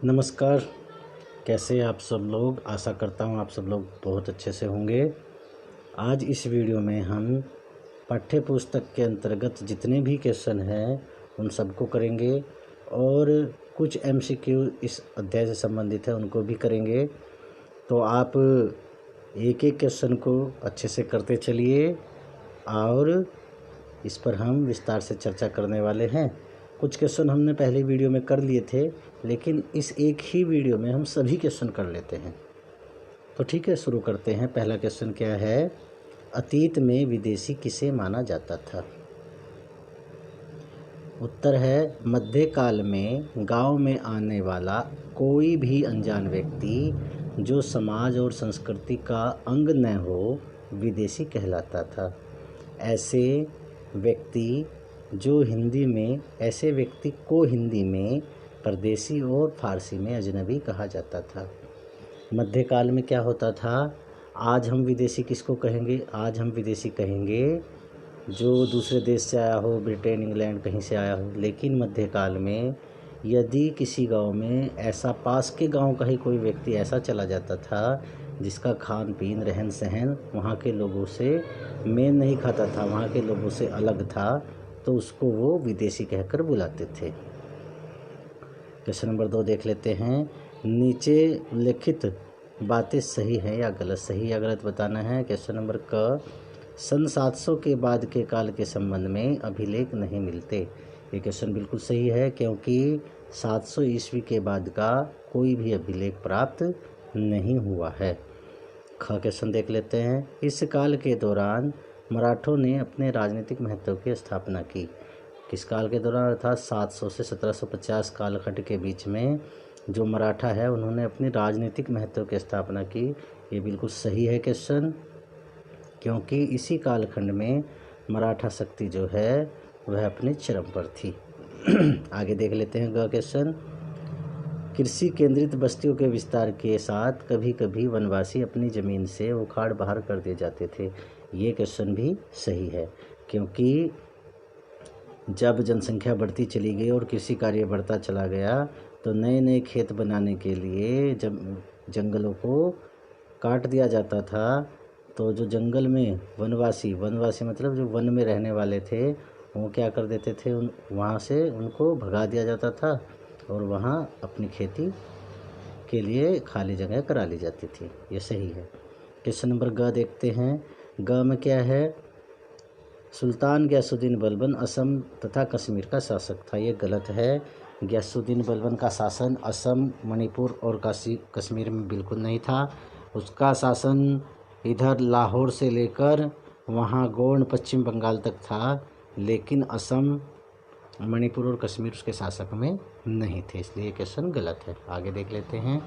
नमस्कार। कैसे हैं आप सब लोग। आशा करता हूँ आप सब लोग बहुत अच्छे से होंगे। आज इस वीडियो में हम पाठ्य पुस्तक के अंतर्गत जितने भी क्वेश्चन हैं उन सबको करेंगे और कुछ एमसीक्यू इस अध्याय से संबंधित है उनको भी करेंगे। तो आप एक एक क्वेश्चन को अच्छे से करते चलिए और इस पर हम विस्तार से चर्चा करने वाले हैं। कुछ क्वेश्चन हमने पहले वीडियो में कर लिए थे, लेकिन इस एक ही वीडियो में हम सभी क्वेश्चन कर लेते हैं। तो ठीक है, शुरू करते हैं। पहला क्वेश्चन क्या है? अतीत में विदेशी किसे माना जाता था? उत्तर है मध्यकाल में गांव में आने वाला कोई भी अनजान व्यक्ति जो समाज और संस्कृति का अंग न हो, विदेशी कहलाता था। ऐसे व्यक्ति को हिंदी में परदेसी और फारसी में अजनबी कहा जाता था। मध्यकाल में क्या होता था? आज हम विदेशी किसको कहेंगे? आज हम विदेशी कहेंगे जो दूसरे देश से आया हो, ब्रिटेन, इंग्लैंड कहीं से आया हो। लेकिन मध्यकाल में यदि किसी गांव में ऐसा पास के गांव का ही कोई व्यक्ति ऐसा चला जाता था जिसका खान पीन रहन सहन वहाँ के लोगों से मेल नहीं खाता था, वहाँ के लोगों से अलग था, तो उसको वो विदेशी कहकर बुलाते थे। क्वेश्चन नंबर 2 देख लेते हैं। नीचे उल्लिखित बातें सही है या गलत? सही या गलत बताना है। क्वेश्चन नंबर क, सन 700 के बाद के काल के संबंध में अभिलेख नहीं मिलते। ये क्वेश्चन बिल्कुल सही है, क्योंकि 700 ईस्वी के बाद का कोई भी अभिलेख प्राप्त नहीं हुआ है। ख क्वेश्चन देख लेते हैं। इस काल के दौरान मराठों ने अपने राजनीतिक महत्व की स्थापना की। किस काल के दौरान? अर्थात 700 से 1750 कालखंड के बीच में जो मराठा है उन्होंने अपनी राजनीतिक महत्व की स्थापना की। ये बिल्कुल सही है क्वेश्चन, क्योंकि इसी कालखंड में मराठा शक्ति जो है वह अपने चरम पर थी। आगे देख लेते हैं ग क्वेश्चन। कृषि केंद्रित बस्तियों के विस्तार के साथ कभी कभी वनवासी अपनी ज़मीन से उखाड़ बाहर कर दिए जाते थे। ये क्वेश्चन भी सही है, क्योंकि जब जनसंख्या बढ़ती चली गई और कृषि कार्य बढ़ता चला गया तो नए नए खेत बनाने के लिए जब जंगलों को काट दिया जाता था, तो जो जंगल में वनवासी मतलब जो वन में रहने वाले थे वो क्या कर देते थे, वहाँ से उनको भगा दिया जाता था और वहाँ अपनी खेती के लिए खाली जगह करा ली जाती थी। ये सही है। क्वेश्चन नंबर ग देखते हैं। ग में क्या है? सुल्तान गयासुद्दीन बलबन असम तथा कश्मीर का शासक था। ये गलत है। गयासुद्दीन बलबन का शासन असम, मणिपुर और कश्मीर में बिल्कुल नहीं था। उसका शासन इधर लाहौर से लेकर वहाँ गोंड पश्चिम बंगाल तक था, लेकिन असम, मणिपुर और कश्मीर उसके शासक में नहीं थे, इसलिए ये क्वेश्चन गलत है। आगे देख लेते हैं।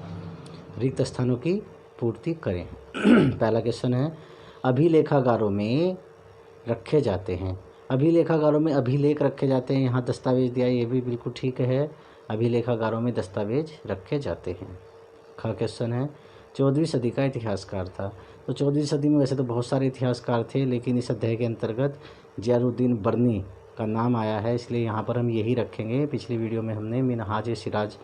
रिक्त स्थानों की पूर्ति करें। पहला क्वेश्चन है अभिलेखागारों में रखे जाते हैं। अभिलेखागारों में अभिलेख रखे जाते हैं, यहाँ दस्तावेज दिया, ये भी बिल्कुल ठीक है। अभिलेखागारों में दस्तावेज रखे जाते हैं। ख क्वेश्चन है 14वीं सदी का इतिहासकार था। तो 14वीं सदी में वैसे तो बहुत सारे इतिहासकार थे, लेकिन इस अध्याय के अंतर्गत जियारुद्दीन बर्नी का नाम आया है, इसलिए यहाँ पर हम यही रखेंगे। पिछली वीडियो में हमने मिनहाज सिराज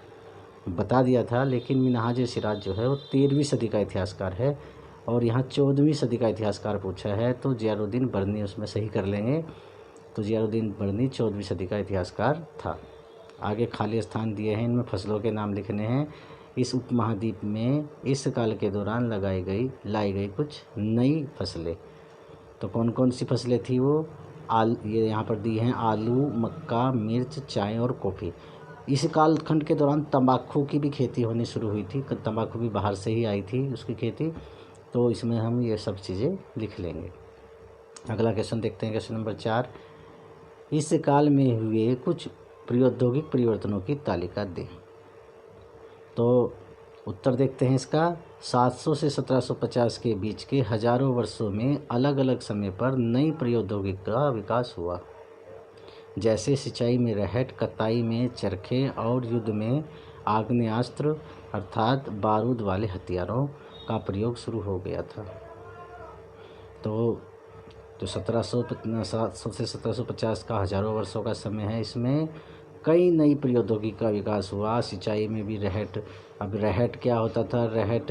बता दिया था, लेकिन मिनहाज सिराज जो है वो 13वीं सदी का इतिहासकार है और यहाँ 14वीं सदी का इतिहासकार पूछा है, तो जियारुद्दीन बर्नी उसमें सही कर लेंगे। तो जियारुद्दीन बर्नी 14वीं सदी का इतिहासकार था। आगे खाली स्थान दिए हैं, इनमें फसलों के नाम लिखने हैं। इस उपमहाद्वीप में इस काल के दौरान लाई गई कुछ नई फसलें। तो कौन कौन सी फसलें थी वो? ये यहाँ पर दी हैं। आलू, मक्का, मिर्च, चाय और कॉफ़ी। इस कालखंड के दौरान तंबाकू की भी खेती होनी शुरू हुई थी। तंबाकू भी बाहर से ही आई थी उसकी खेती, तो इसमें हम ये सब चीज़ें लिख लेंगे। अगला क्वेश्चन देखते हैं। क्वेश्चन नंबर 4, इस काल में हुए कुछ प्रौद्योगिक परिवर्तनों की तालिका दें। तो उत्तर देखते हैं इसका। 700 से 1750 के बीच के हजारों वर्षों में अलग अलग समय पर नई प्रौद्योगिकी का विकास हुआ, जैसे सिंचाई में रहट, कताई में चरखे और युद्ध में आग्नेयास्त्र अर्थात बारूद वाले हथियारों का प्रयोग शुरू हो गया था। तो जो 700 से 1750 का हजारों वर्षों का समय है, इसमें कई नई प्रौद्योगिकी का विकास हुआ। सिंचाई में भी रहट, अब रहट क्या होता था, रहट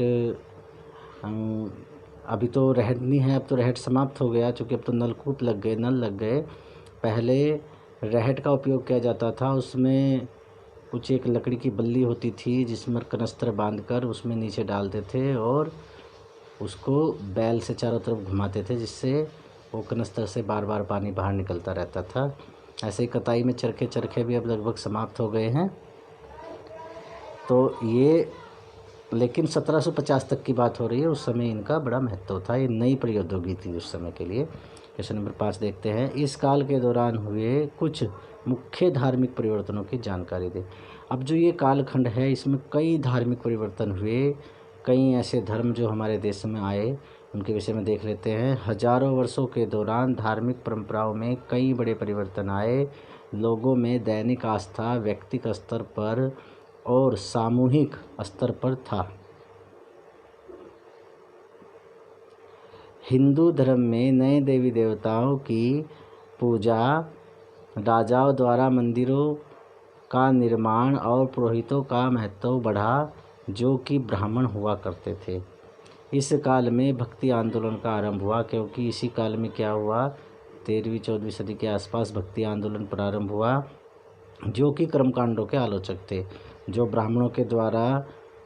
अभी तो रहट नहीं है, अब तो रहट समाप्त हो गया, चूँकि अब तो नलकूप लग गए, नल लग गए। पहले रहट का उपयोग किया जाता था, उसमें कुछ एक लकड़ी की बल्ली होती थी जिसमें कनस्तर बांधकर उसमें नीचे डालते थे और उसको बैल से चारों तरफ घुमाते थे, जिससे वो कनस्तर से बार बार पानी बाहर निकलता रहता था। ऐसे ही कताई में चरखे भी अब लगभग समाप्त हो गए हैं। तो ये लेकिन 1750 तक की बात हो रही है, उस समय इनका बड़ा महत्व था, ये नई प्रौद्योगिकी थी उस समय के लिए। क्वेश्चन नंबर 5 देखते हैं, इस काल के दौरान हुए कुछ मुख्य धार्मिक परिवर्तनों की जानकारी दें। अब जो ये कालखंड है इसमें कई धार्मिक परिवर्तन हुए, कई ऐसे धर्म जो हमारे देश में आए उनके विषय में देख लेते हैं। हजारों वर्षों के दौरान धार्मिक परंपराओं में कई बड़े परिवर्तन आए। लोगों में दैनिक आस्था व्यक्तिगत स्तर पर और सामूहिक स्तर पर था। हिंदू धर्म में नए देवी देवताओं की पूजा, राजाओं द्वारा मंदिरों का निर्माण और पुरोहितों का महत्व बढ़ा, जो कि ब्राह्मण हुआ करते थे। इस काल में भक्ति आंदोलन का आरंभ हुआ, क्योंकि इसी काल में क्या हुआ, 13वीं-14वीं सदी के आसपास भक्ति आंदोलन प्रारंभ हुआ, जो कि कर्मकांडों के आलोचक थे। जो ब्राह्मणों के द्वारा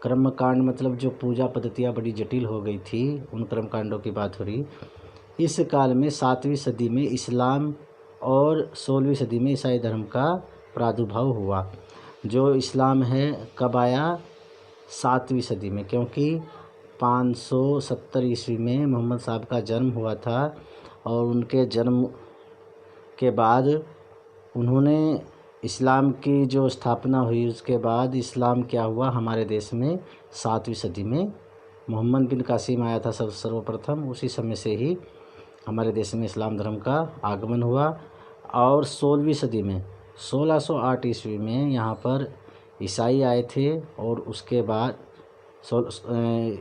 कर्मकांड, मतलब जो पूजा पद्धतियाँ बड़ी जटिल हो गई थी, उन कर्मकांडों की बात हो रही। इस काल में 7वीं सदी में इस्लाम और 16वीं सदी में ईसाई धर्म का प्रादुर्भाव हुआ। जो इस्लाम है कब आया, 7वीं सदी में, क्योंकि 570 ईस्वी में मोहम्मद साहब का जन्म हुआ था और उनके जन्म के बाद उन्होंने इस्लाम की जो स्थापना हुई, उसके बाद इस्लाम क्या हुआ हमारे देश में 7वीं सदी में मोहम्मद बिन कासिम आया था सर्वप्रथम, उसी समय से ही हमारे देश में इस्लाम धर्म का आगमन हुआ। और 16वीं सदी में 1608 ईस्वी में यहाँ पर ईसाई आए थे और उसके बाद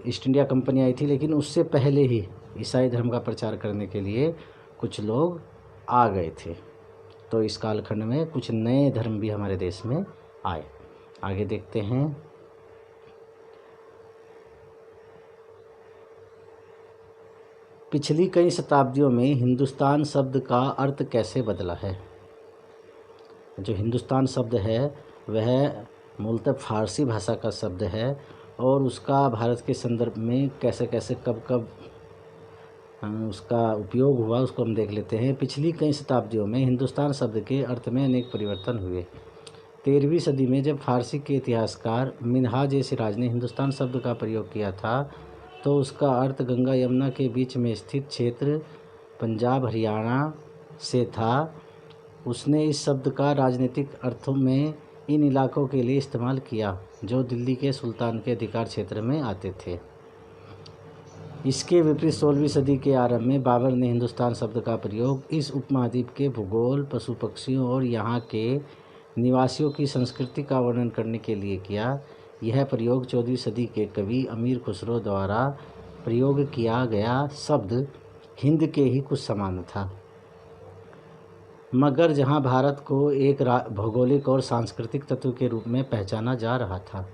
ईस्ट इंडिया कंपनी आई थी, लेकिन उससे पहले ही ईसाई धर्म का प्रचार करने के लिए कुछ लोग आ गए थे। तो इस कालखंड में कुछ नए धर्म भी हमारे देश में आए। आगे देखते हैं, पिछली कई शताब्दियों में हिंदुस्तान शब्द का अर्थ कैसे बदला है। जो हिंदुस्तान शब्द है वह मूलतः फारसी भाषा का शब्द है और उसका भारत के संदर्भ में कैसे कैसे कब कब उसका उपयोग हुआ उसको हम देख लेते हैं। पिछली कई शताब्दियों में हिंदुस्तान शब्द के अर्थ में अनेक परिवर्तन हुए। 13वीं सदी में जब फारसी के इतिहासकार मिन्हाज सिराज ने हिंदुस्तान शब्द का प्रयोग किया था, तो उसका अर्थ गंगा यमुना के बीच में स्थित क्षेत्र पंजाब हरियाणा से था। उसने इस शब्द का राजनीतिक अर्थों में इन इलाकों के लिए इस्तेमाल किया जो दिल्ली के सुल्तान के अधिकार क्षेत्र में आते थे। इसके विपरीत 16वीं सदी के आरंभ में बाबर ने हिंदुस्तान शब्द का प्रयोग इस उपमहाद्वीप के भूगोल, पशु पक्षियों और यहाँ के निवासियों की संस्कृति का वर्णन करने के लिए किया। यह प्रयोग 14वीं सदी के कवि अमीर खुसरो द्वारा प्रयोग किया गया शब्द हिंद के ही कुछ समान था, मगर जहाँ भारत को एक भौगोलिक और सांस्कृतिक तत्व के रूप में पहचाना जा रहा था।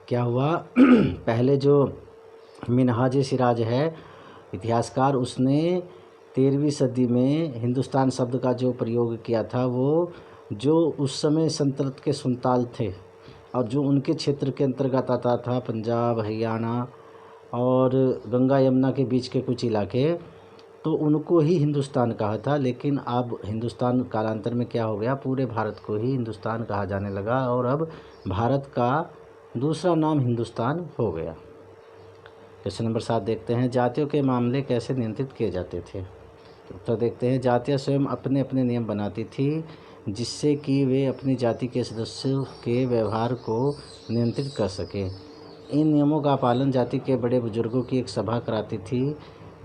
क्या हुआ पहले जो मिन्हाज सिराज है इतिहासकार, उसने 13वीं सदी में हिंदुस्तान शब्द का जो प्रयोग किया था, वो जो उस समय सल्तनत के सुल्तान थे और जो उनके क्षेत्र के अंतर्गत आता था, पंजाब, हरियाणा और गंगा यमुना के बीच के कुछ इलाके, तो उनको ही हिंदुस्तान कहा था। लेकिन अब हिंदुस्तान कालांतर में क्या हो गया, पूरे भारत को ही हिंदुस्तान कहा जाने लगा और अब भारत का दूसरा नाम हिंदुस्तान हो गया। क्वेश्चन नंबर 7 देखते हैं, जातियों के मामले कैसे नियंत्रित किए जाते थे। उत्तर देखते हैं, जातियाँ स्वयं अपने अपने नियम बनाती थी जिससे कि वे अपनी जाति के सदस्यों के व्यवहार को नियंत्रित कर सकें। इन नियमों का पालन जाति के बड़े बुजुर्गों की एक सभा कराती थी,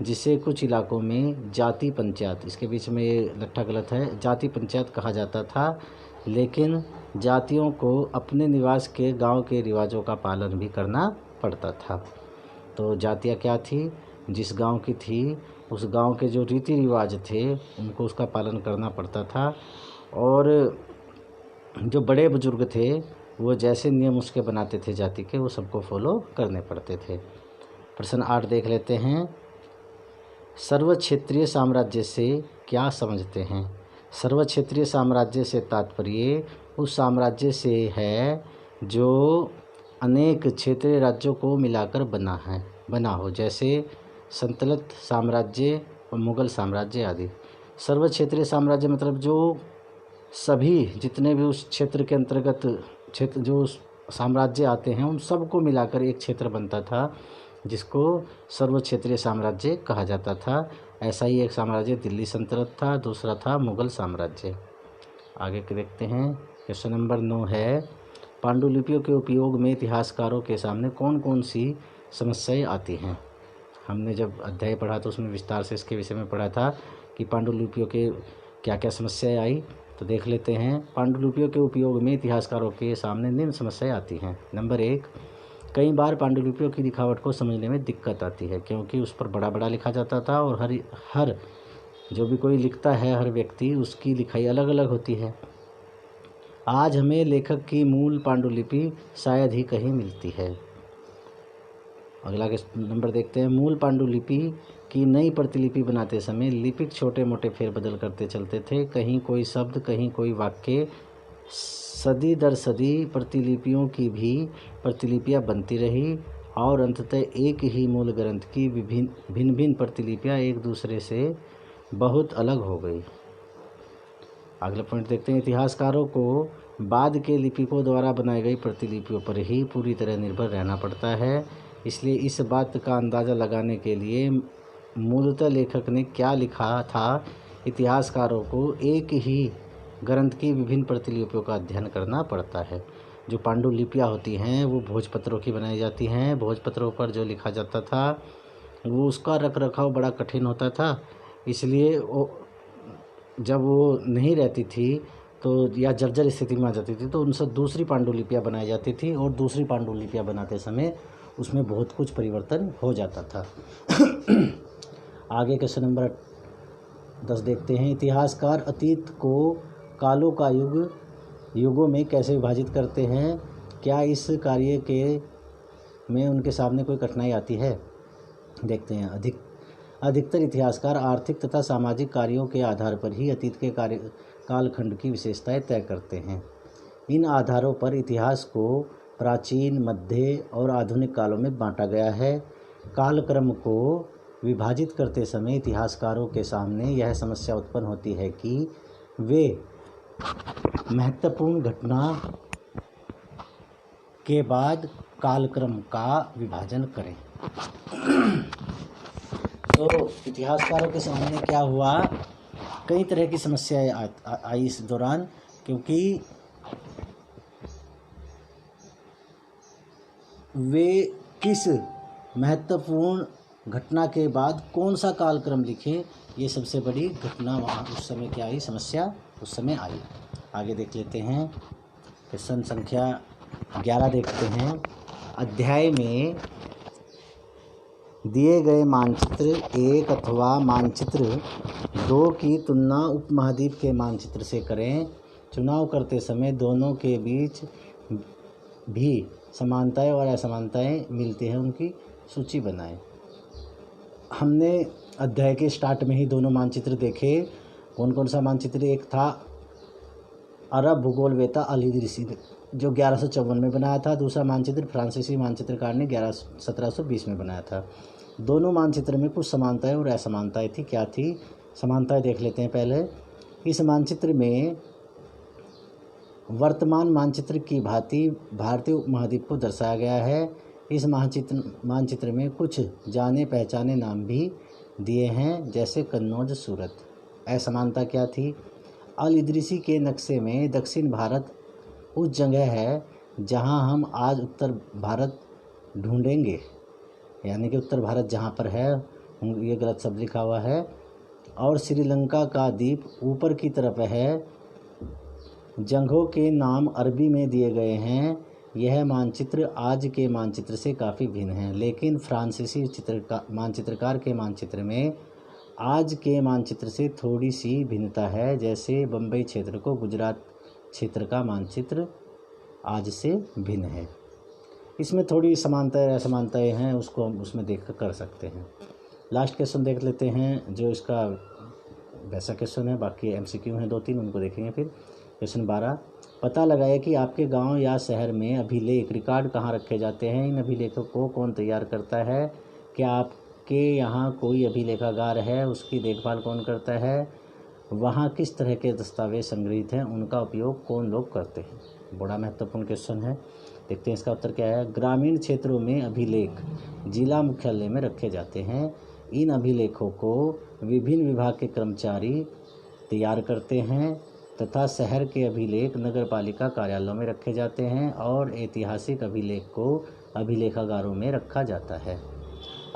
जिसे कुछ इलाकों में जाति पंचायत, इसके बीच में ये लट्ठा गलत है, जाति पंचायत कहा जाता था। लेकिन जातियों को अपने निवास के गांव के रिवाजों का पालन भी करना पड़ता था। तो जातियाँ क्या थी, जिस गांव की थी उस गांव के जो रीति रिवाज थे उनको उसका पालन करना पड़ता था। और जो बड़े बुजुर्ग थे वो जैसे नियम उसके बनाते थे जाति के, वो सबको फॉलो करने पड़ते थे। प्रश्न 8 देख लेते हैं। सर्व क्षेत्रीय साम्राज्य से क्या समझते हैं? सर्व क्षेत्रीय साम्राज्य से तात्पर्य उस साम्राज्य से है जो अनेक क्षेत्रीय राज्यों को मिलाकर बना हो, जैसे संतलत साम्राज्य और मुगल साम्राज्य आदि। सर्व क्षेत्रीय साम्राज्य मतलब जो सभी जितने भी उस क्षेत्र के अंतर्गत क्षेत्र जो साम्राज्य आते हैं उन सबको मिलाकर एक क्षेत्र बनता था, जिसको सर्व क्षेत्रीय साम्राज्य कहा जाता था। ऐसा ही एक साम्राज्य दिल्ली सल्तनत था, दूसरा था मुगल साम्राज्य। आगे के देखते हैं। क्वेश्चन नंबर 9 है, पांडुलिपियों के उपयोग में इतिहासकारों के सामने कौन कौन सी समस्याएं आती हैं? हमने जब अध्याय पढ़ा तो उसमें विस्तार से इसके विषय में पढ़ा था कि पांडुलिपियों के क्या क्या समस्याएं आई। तो देख लेते हैं। पांडुलिपियों के उपयोग में इतिहासकारों के सामने निम्न समस्याएं आती हैं। नंबर 1, कई बार पांडुलिपियों की लिखावट को समझने में दिक्कत आती है, क्योंकि उस पर बड़ा बड़ा लिखा जाता था और हर जो भी कोई लिखता है, हर व्यक्ति, उसकी लिखाई अलग अलग होती है। आज हमें लेखक की मूल पांडुलिपि शायद ही कहीं मिलती है। अगला नंबर देखते हैं। मूल पांडुलिपि की नई प्रतिलिपि बनाते समय लिपिक छोटे मोटे फेरबदल करते चलते थे। कहीं कोई शब्द, कहीं कोई वाक्य। सदी दर सदी प्रतिलिपियों की भी प्रतिलिपियाँ बनती रही और अंततः एक ही मूल ग्रंथ की भिन्न भिन्न प्रतिलिपियाँ एक दूसरे से बहुत अलग हो गई। अगला पॉइंट देखते हैं। इतिहासकारों को बाद के लिपिकों द्वारा बनाई गई प्रतिलिपियों पर ही पूरी तरह निर्भर रहना पड़ता है। इसलिए इस बात का अंदाज़ा लगाने के लिए मूलतः लेखक ने क्या लिखा था, इतिहासकारों को एक ही ग्रंथ की विभिन्न प्रतिलिपियों का अध्ययन करना पड़ता है। जो पांडुलिपियाँ होती हैं वो भोजपत्रों की बनाई जाती हैं। भोजपत्रों पर जो लिखा जाता था वो उसका रख रखाव बड़ा कठिन होता था, इसलिए जब वो नहीं रहती थी तो या जर्जर स्थिति में आ जाती थी तो उनसे दूसरी पांडुलिपियाँ बनाई जाती थी और दूसरी पांडुलिपियाँ बनाते समय उसमें बहुत कुछ परिवर्तन हो जाता था। आगे क्वेश्चन नंबर 10 देखते हैं। इतिहासकार अतीत को कालों का युगों में कैसे विभाजित करते हैं? क्या इस कार्य के में उनके सामने कोई कठिनाई आती है? देखते हैं। अधिकतर इतिहासकार आर्थिक तथा सामाजिक कार्यों के आधार पर ही अतीत के कालखंड की विशेषताएं तय करते हैं। इन आधारों पर इतिहास को प्राचीन, मध्य और आधुनिक कालों में बांटा गया है। कालक्रम को विभाजित करते समय इतिहासकारों के सामने यह समस्या उत्पन्न होती है कि वे महत्वपूर्ण घटना के बाद कालक्रम का विभाजन करें। तो इतिहासकारों के सामने क्या हुआ, कई तरह की समस्याएं आई इस दौरान, क्योंकि वे किस महत्वपूर्ण घटना के बाद कौन सा कालक्रम लिखें, ये सबसे बड़ी घटना वहाँ उस समय क्या आई, समस्या उस समय आई। आगे देख लेते हैं। क्वेश्चन संख्या 11 देखते हैं। अध्याय में दिए गए मानचित्र 1 अथवा मानचित्र 2 की तुलना उपमहाद्वीप के मानचित्र से करें। चुनाव करते समय दोनों के बीच भी समानताएं और असमानताएं मिलती हैं, उनकी सूची बनाएं। हमने अध्याय के स्टार्ट में ही दोनों मानचित्र देखे। कौन कौन सा मानचित्र? एक था अरब भूगोलवेत्ता अल इदरीसी ने जो 1154 में बनाया था। दूसरा मानचित्र फ्रांसीसी मानचित्रकार ने 1720 में बनाया था। दोनों मानचित्र में कुछ समानताएं और असमानताएं थी। क्या थी? समानताएं देख लेते हैं पहले। इस मानचित्र में वर्तमान मानचित्र की भांति भारतीय उपमहाद्वीप को दर्शाया गया है। इस मानचित्र में कुछ जाने पहचाने नाम भी दिए हैं, जैसे कन्नौज, सूरत। असमानता क्या थी? अल इदरीसी के नक्शे में दक्षिण भारत उस जगह है जहां हम आज उत्तर भारत ढूंढेंगे, यानी कि उत्तर भारत जहां पर है, ये गलत शब्द लिखा हुआ है। और श्रीलंका का द्वीप ऊपर की तरफ है। जगहों के नाम अरबी में दिए गए हैं। यह मानचित्र आज के मानचित्र से काफ़ी भिन्न है, लेकिन फ्रांसीसी मानचित्रकार के मानचित्र में आज के मानचित्र से थोड़ी सी भिन्नता है। जैसे बम्बई क्षेत्र को गुजरात क्षेत्र का मानचित्र आज से भिन्न है। इसमें थोड़ी समानताएं असमानताएं हैं, उसको हम उसमें देख कर सकते हैं। लास्ट क्वेश्चन देख लेते हैं, जो इसका वैसा क्वेश्चन है, बाकी MCQ हैं 2-3, उनको देखेंगे फिर। क्वेश्चन 12, पता लगाए कि आपके गांव या शहर में अभिलेख रिकॉर्ड कहाँ रखे जाते हैं। इन अभिलेखों को कौन तैयार करता है। क्या आपके यहाँ कोई अभिलेखागार है, उसकी देखभाल कौन करता है। वहाँ किस तरह के दस्तावेज संग्रहित हैं, उनका उपयोग कौन लोग करते हैं। बड़ा महत्वपूर्ण क्वेश्चन है, देखते हैं इसका उत्तर क्या है। ग्रामीण क्षेत्रों में अभिलेख जिला मुख्यालय में रखे जाते हैं। इन अभिलेखों को विभिन्न विभाग के कर्मचारी तैयार करते हैं तथा शहर के अभिलेख नगरपालिका कार्यालयों में रखे जाते हैं और ऐतिहासिक अभिलेख को अभिलेखागारों में रखा जाता है।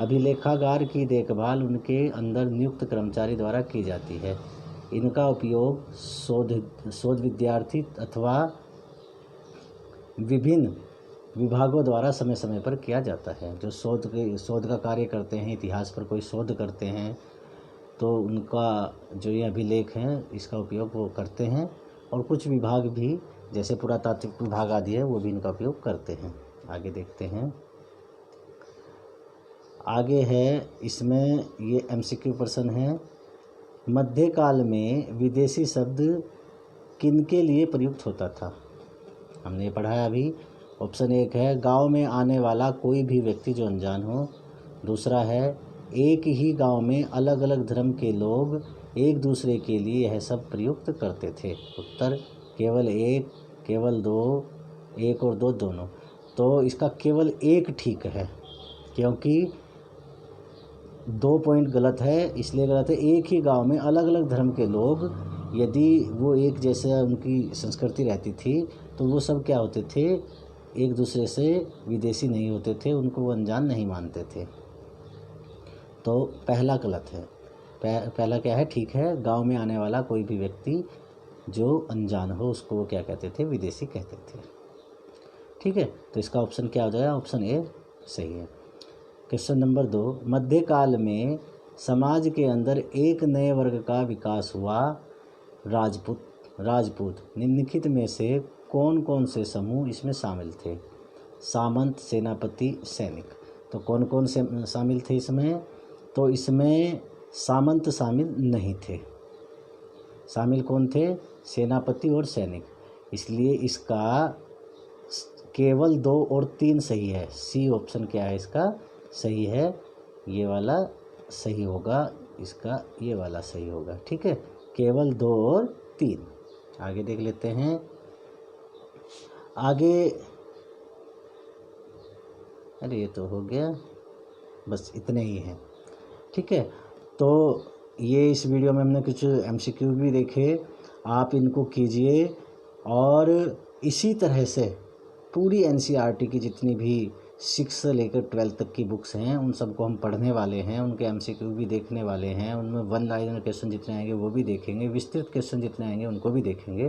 अभिलेखागार की देखभाल उनके अंदर नियुक्त कर्मचारी द्वारा की जाती है। इनका उपयोग शोध विद्यार्थी अथवा विभिन्न विभागों द्वारा समय समय पर किया जाता है। जो शोध का कार्य करते हैं, इतिहास पर कोई शोध करते हैं, तो उनका जो ये अभिलेख हैं इसका उपयोग वो करते हैं। और कुछ विभाग भी जैसे पुरातात्विक विभाग आदि है, वो भी इनका उपयोग करते हैं। आगे देखते हैं, आगे है इसमें ये MCQ प्रश्न है। मध्यकाल में विदेशी शब्द किनके लिए प्रयुक्त होता था। हमने ये पढ़ा है अभी। ऑप्शन 1 है गांव में आने वाला कोई भी व्यक्ति जो अनजान हो। दूसरा है एक ही गांव में अलग अलग धर्म के लोग एक दूसरे के लिए यह सब प्रयुक्त करते थे। उत्तर केवल 1, केवल 2, 1 और 2 दोनों। तो इसका केवल 1 ठीक है, क्योंकि 2 पॉइंट गलत है, इसलिए गलत है। एक ही गांव में अलग अलग धर्म के लोग, यदि वो एक जैसे उनकी संस्कृति रहती थी, तो वो सब क्या होते थे, एक दूसरे से विदेशी नहीं होते थे, उनको वो अनजान नहीं मानते थे। तो पहला गलत है। पहला क्या है, ठीक है। गांव में आने वाला कोई भी व्यक्ति जो अनजान हो, उसको वो क्या कहते थे, विदेशी कहते थे। ठीक है, तो इसका ऑप्शन क्या हो जाएगा, ऑप्शन ए सही है। क्वेश्चन नंबर 2, मध्यकाल में समाज के अंदर एक नए वर्ग का विकास हुआ, राजपूत। निम्नलिखित में से कौन कौन से समूह इसमें शामिल थे। सामंत, सेनापति, सैनिक। तो कौन कौन से शामिल थे इसमें, तो इसमें सामंत शामिल नहीं थे। शामिल कौन थे, सेनापति और सैनिक। इसलिए इसका केवल 2 और 3 सही है। सी ऑप्शन क्या है इसका सही है, ये वाला सही होगा, इसका ये वाला सही होगा। ठीक है, केवल 2 और 3। आगे देख लेते हैं। आगे अरे ये तो हो गया, बस इतने ही हैं। ठीक है, तो ये इस वीडियो में हमने कुछ MCQ भी देखे, आप इनको कीजिए। और इसी तरह से पूरी NCERT की जितनी भी 6 से लेकर 12 तक की बुक्स हैं, उन सबको हम पढ़ने वाले हैं, उनके MCQ भी देखने वाले हैं। उनमें 1 लाइनर क्वेश्चन जितने आएंगे वो भी देखेंगे, विस्तृत क्वेश्चन जितने आएंगे उनको भी देखेंगे।